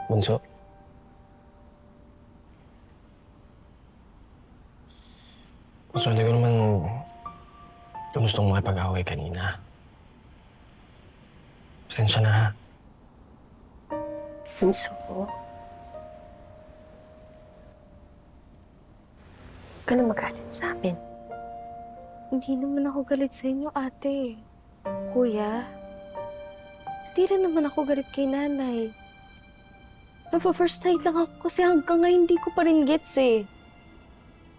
Bunso. Bunso, hindi ko naman gustong makipag-away kanina. Pasensya na, ha? Bunso, huwag ka na magalit sa amin. Hindi naman ako galit sa inyo, ate. Kuya, hindi rin naman ako galit kay nanay. First night lang ako kasi hanggang ngayon hindi ko pa rin gets eh.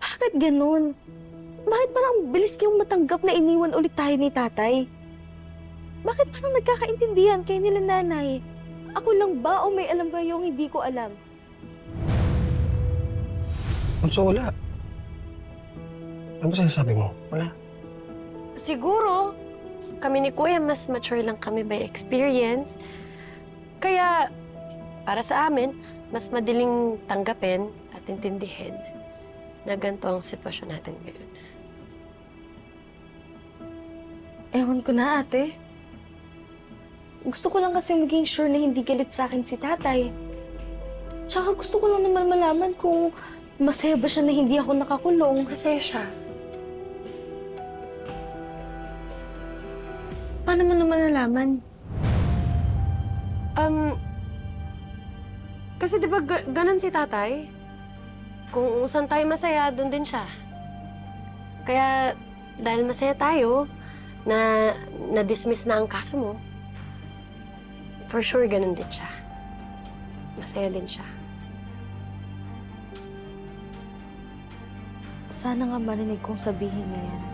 Bakit ganun? Bakit parang bilis niyong matanggap na iniwan ulit tayo ni tatay? Bakit parang nagkakaintindihan kayo nila nanay? Ako lang ba o may alam kayong hindi ko alam? Bunso, wala. Ano ba sinasabi mo? Wala. Siguro, kami ni Kuya mas mature lang kami by experience. Kaya, para sa amin, mas madaling tanggapin at intindihin na ganito ang sitwasyon natin ngayon. Ewan ko na, ate. Gusto ko lang kasi maging sure na hindi galit sa akin si tatay. Tsaka gusto ko lang naman malaman kung masaya ba siya na hindi ako nakakulong. Masaya siya. Paano mo naman nalaman? Kasi di ba ganun si tatay? Kung saan tayo masaya, doon din siya. Kaya dahil masaya tayo, na-dismiss na ang kaso mo, for sure ganun din siya. Masaya din siya. Sana nga marinig kong sabihin niya yan.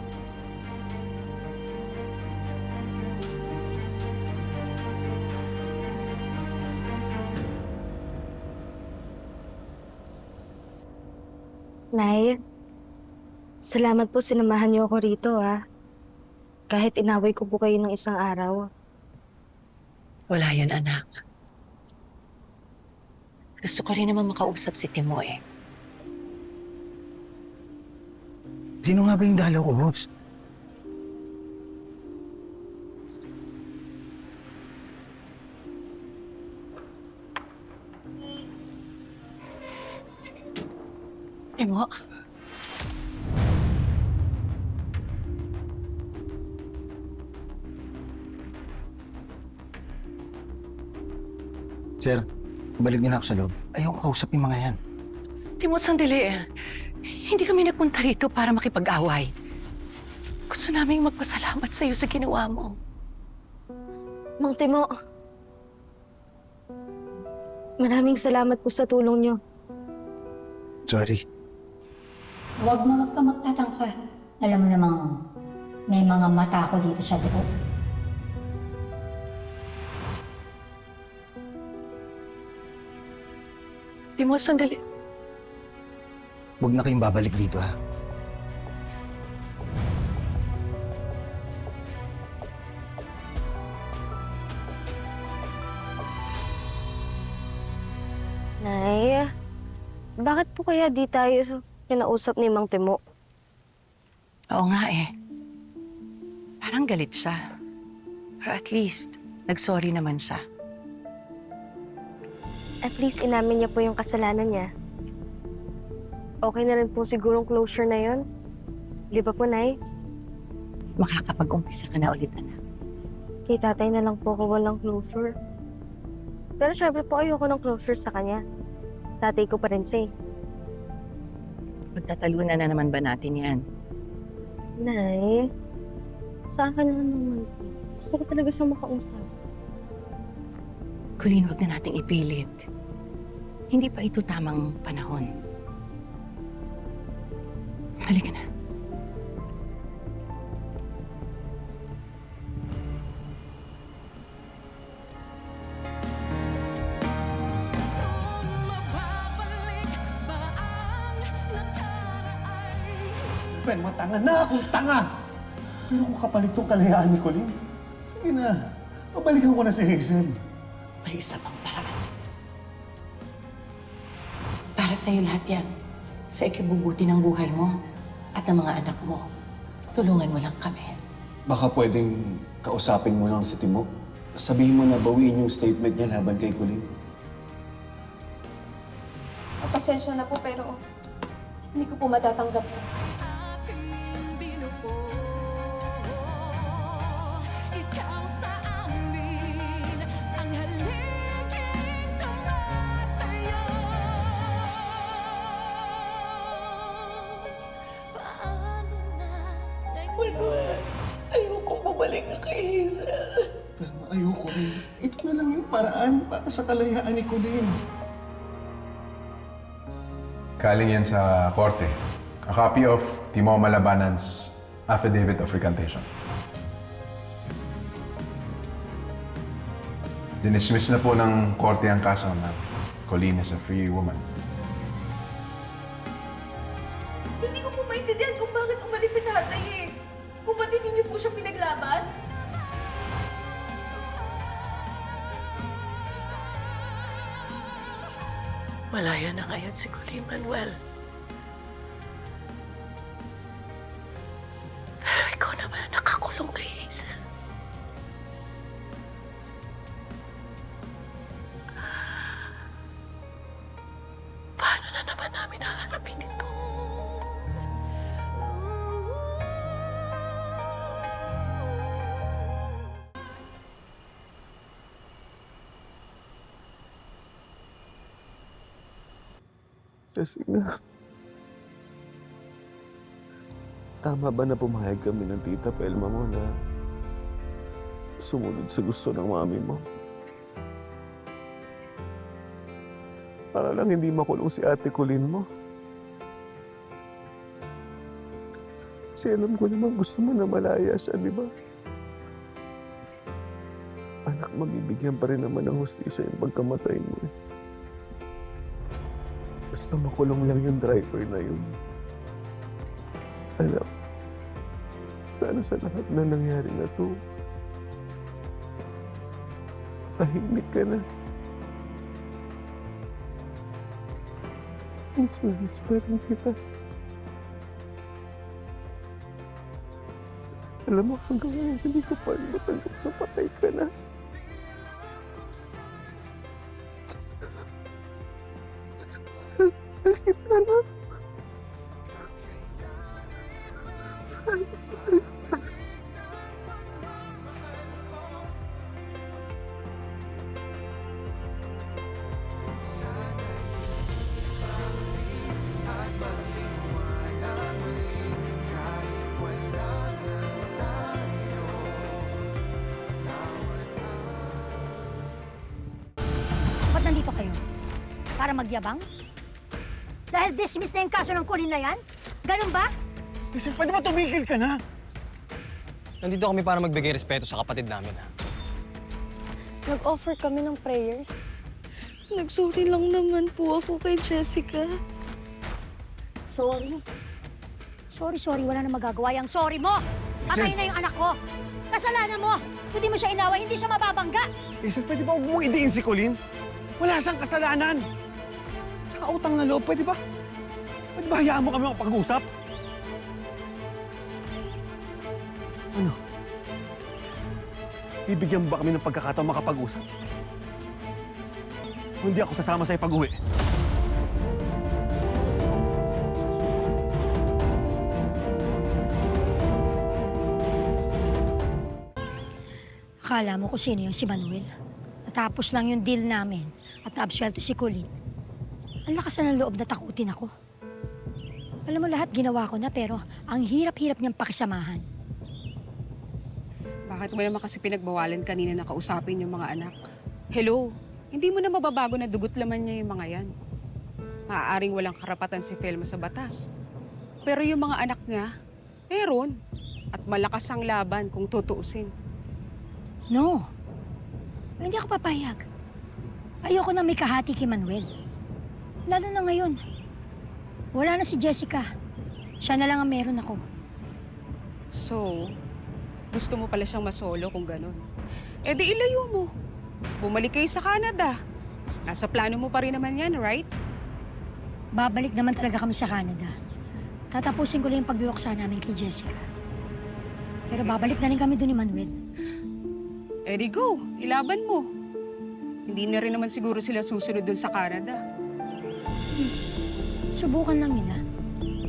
Nay, salamat po sinamahan niyo ako rito, ha. Kahit inaway ko po kayo ng isang araw. Wala yun, anak. Gusto ko rin naman makausap si Timoy. Sino nga ba yung dalaw ko, boss? Timo? Sir, balik din ako sa loob. Ayaw ko kausap yung mga yan. Timo, sandali. Hindi kami nagpunta rito para makipag-away. Gusto naming magpasalamat sa iyo sa ginawa mo. Mang Timo, maraming salamat po sa tulong niyo. Sorry. Huwag ka magtatangka. Alam mo namang may mga mata ako dito sa loob. Timo, sandali. Huwag na kayong babalik dito, ha? Nay, bakit po kaya di tayo kinausap ni Mang Timo? Oo nga eh. Parang galit siya. Pero at least, nag-sorry naman siya. At least inamin niya po yung kasalanan niya. Okay na rin po sigurong closure na yon. Di ba po, Nay? Makakapag-umpisa ka na ulit, anak. Kay tatay na lang po ako walang closure. Pero syempre po ayoko ng closure sa kanya. Tatay ko pa rin siya eh. Pagtatalunan na naman ba natin yan? Nay, sa akin lang naman po. Gusto ko talaga siyang makausap. Colleen, huwag na nating ipilit. Hindi pa ito tamang panahon. Halika na. Ben, matanga na akong tanga! Pero kung kapalit tong kalayaan ni Colleen, sige na, pabalikan ko na si Hazel. May isa pang paraan. Para sa'yo lahat yan. Sa ikibubuti ng buhay mo at ng mga anak mo. Tulungan mo lang kami. Baka pwedeng kausapin mo lang si Timo. Sabihin mo na bawiin yung statement niya laban kay Colleen. pasensya na po pero hindi ko po matatanggap yun. Manuel, ayoko bumalik ka kay Hazel. Pero ayoko rin. Ito na lang yung paraan para sa kalayaan ni Colleen. Galing yan sa korte. A copy of Timo Malabanan's Affidavit of Recantation. Dinismiss na po ng korte ang kaso na Colleen is a free woman. Hindi ko po maintindihan kung bakit umalis si tatay eh. Kung ba't hindi niyo po siya pinaglaban? Malaya na ngayon si Colleen, Manuel. Pero ikaw naman ang nakakulong kay Hazel. Paano na naman namin haharapin ito? Jessica, tama ba na pumayag kami ng tita Felma mo na sumunod sa gusto ng mami mo? Para lang hindi makulong si Ate Colleen mo. Kasi alam ko naman gusto mo na malaya siya, di ba? Anak, mabibigyan pa rin naman ng hustisya yung pagkamatay mo eh. Basta makulong lang yung driver na yun. Anak, sana sa lahat na nangyari na to, tahimik ka na. Miss na miss pa rin kita. Alam mo, hanggang ngayon hindi ko pa rin matanggap na patay ka na. Kita na. Ba't nandito kayo? Para magyabang? Dahil dismiss na yung kaso ng Colleen na yan? Ganun ba? Hazel, pwede ba tumigil ka na? Nandito kami para magbigay respeto sa kapatid namin, ha? Nag-offer kami ng prayers. Nagsorry lang naman po ako kay Jessica. Sorry. Sorry, wala na magagawa yung sorry mo. Patay na yung anak ko. Kasalanan mo. Kung di mo siya inaway, hindi siya mababangga. Hazel, pwede ba huwag mong idiin si Colleen? Wala siyang kasalanan. Tsaka utang na loob, pwede ba? Pwede ba hayaan mo kami makapag-usap? Ano? Bibigyan ba kami ng pagkakataon makapag-usap? Kung hindi ako sasama sa'yo pag-uwi. Akala mo kung sino yung si Manuel. Natapos lang yung deal namin at naabsuelto si Colleen. Ang lakas na ng loob na takutin ako. Alam mo, lahat ginawa ko na pero ang hirap-hirap niyang pakisamahan. Bakit mo naman kasi pinagbawalan kanina na kausapin yung mga anak? Hello, hindi mo na mababago na dugot laman niya yung mga yan. Maaaring walang karapatan si Felma sa batas. Pero yung mga anak niya, meron. At malakas ang laban kung tutuusin. No. Hindi ako papayag. Ayoko na may kahati kay Manuel. Lalo na ngayon. Wala na si Jessica. Siya na lang ang meron ako. So, gusto mo pala siyang masolo kung ganun. Eh di ilayo mo. Bumalik kayo sa Canada. Nasa plano mo pa rin naman yan, right? Babalik naman talaga kami sa Canada. Tatapusin ko lang yung pagluloksa namin kay Jessica. Pero babalik na rin kami doon ni Manuel. Eh di go, ilaban mo. Hindi na rin naman siguro sila susunod dun sa Canada. Subukan lang nila.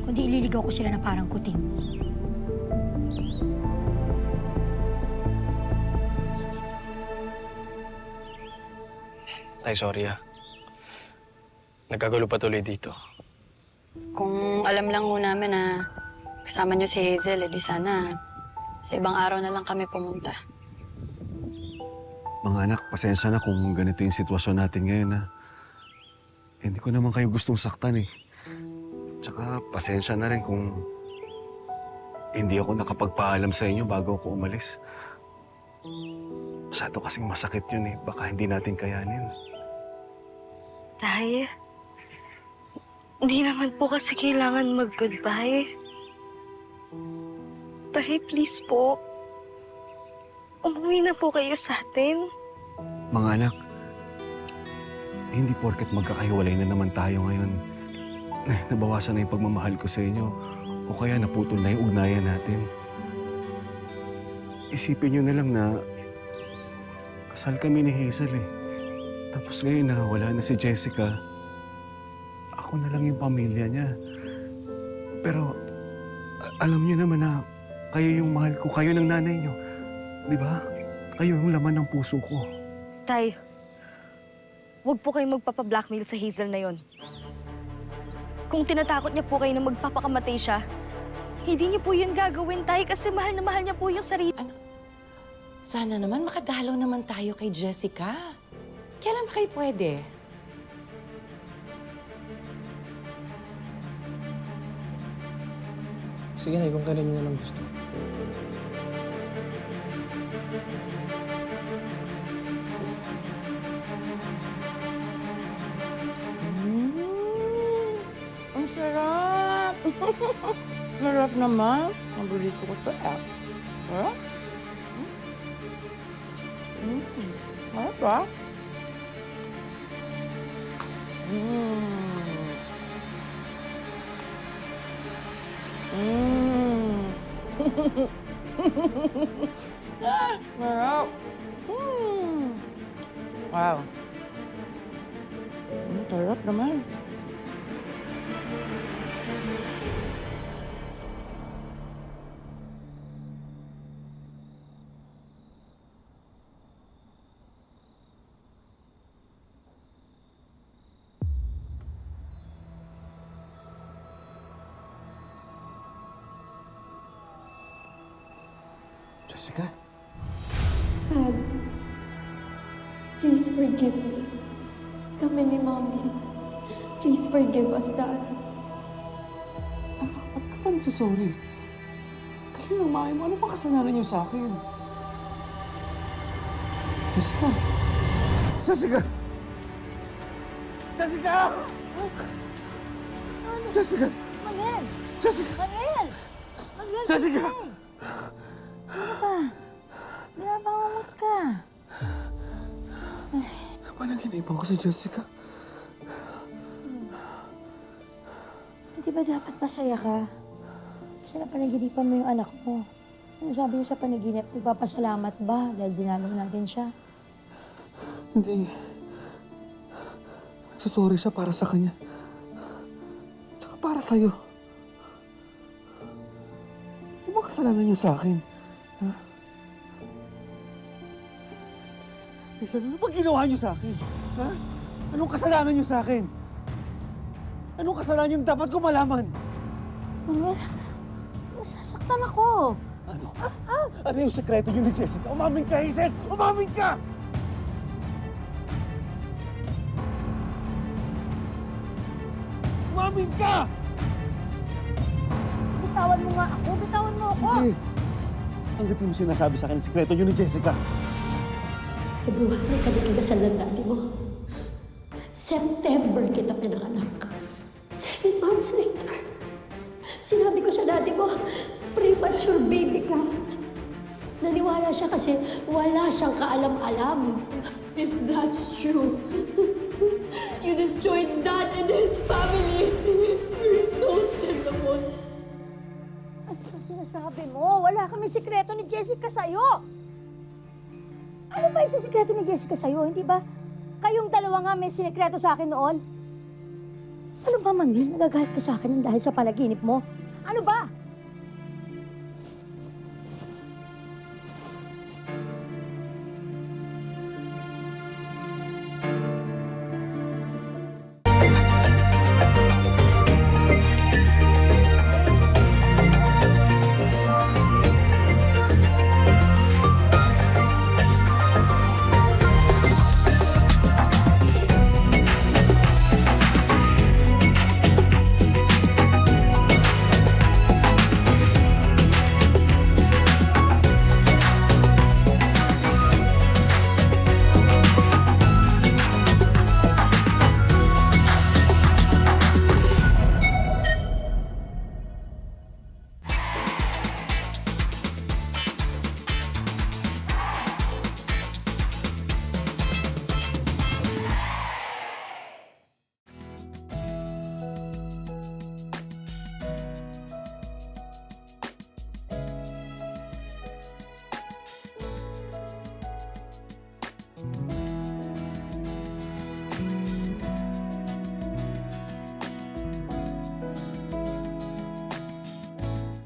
Kundi ililigaw ko sila na parang kuting. Tay, sorry Nagkagulo pa tuloy dito. Kung alam lang ho namin na kasama niyo si Hazel, edi sana sa ibang araw na lang kami pumunta. Mga anak, pasensya na kung ganito yung sitwasyon natin ngayon, ha. Hindi ko naman kayo gustong saktan, eh. Tsaka, pasensya na rin kung hindi ako nakapagpaalam sa inyo bago ako umalis. Masyado kasing masakit yun, eh. Baka hindi natin kayanin. Tay, hindi naman po kasi kailangan mag-goodbye. Tay, please po. Umuwi na po kayo sa atin. Mga anak, hindi porket magkakahiwalay na naman tayo ngayon, nabawasan na yung pagmamahal ko sa inyo o kaya naputol na yung ugnayan natin. Isipin niyo na lang na kasal kami ni Hazel, eh. Tapos ngayon na wala na si Jessica, ako na lang yung pamilya niya. Pero alam niyo naman na kayo yung mahal ko, kayo ng nanay niyo. Di ba? Kayo yung laman ng puso ko. Tay, huwag po kayong magpapa-blackmail sa Hazel na yon. Kung tinatakot niya po kayo na magpapakamatay siya, hindi niyo po yun gagawin, Tay, kasi mahal na mahal niya po yung sarili. Sana naman makadalaw naman tayo kay Jessica. Kailan ba kayo pwede? Sige na, kung kailan niyo lang gusto. Ang sarap! Sarap naman. Ang bulito ko to, eh. Huh? Sarap ba? Sarap! Wow. Sarap naman. Jessica? Dad, please forgive me. Kami ni Mommy. Please forgive us, Dad. Anak, ba't ka pa nagsasorry? Kayo ng mami mo, ano pa kasalanan niyo sa akin? Jessica! Jessica! Jessica! Jessica! Manuel! Jessica! Manuel! Manuel! Jessica! Ano ba? Binabangungot ka. Panaginipan ko si Jessica. Hindi ba dapat masaya ka? Kasi napanaginipan mo yung anak mo. Ano sabi niya sa panaginip? Nagpapasalamat ba dahil dinalaw natin siya? Hindi. Nagsasorry siya para sa kanya. Tsaka para sa'yo. Ano ba kasalanan niyo sa akin? Ha? Hazel, ano ba ginawa niyo sa akin? Ha? Anong kasalanan niyo sa akin? Anong kasalanan yung dapat ko malaman? Manuel, nasasaktan ako. Ano? Ano yung sekreto niyo ni Jessica? Umamin ka, Hazel! Umamin ka! Umamin ka! Bitawan mo nga ako. Bitawan mo ako. Hindi. Hanggat mo sinasabi sa akin ang sekreto niyo ni Jessica. February kami kinasal ng dati mo. September kita pinanganak. 7 months later, sinabi ko sa dati mo, premature baby ka. Naniwala siya kasi wala siyang kaalam-alam. If that's true, you destroyed Dad and his family. You're so terrible. Ano ba sinasabi mo? Wala kami sikreto ni Jessica sa'yo. Ano ba yung sikreto ni Jessica sa'yo? Hindi ba kayong dalawa nga may sinekreto sa akin noon? Ano ba, Manuel? Nagagalit ka sa akin ng dahil sa panaginip mo? Ano ba?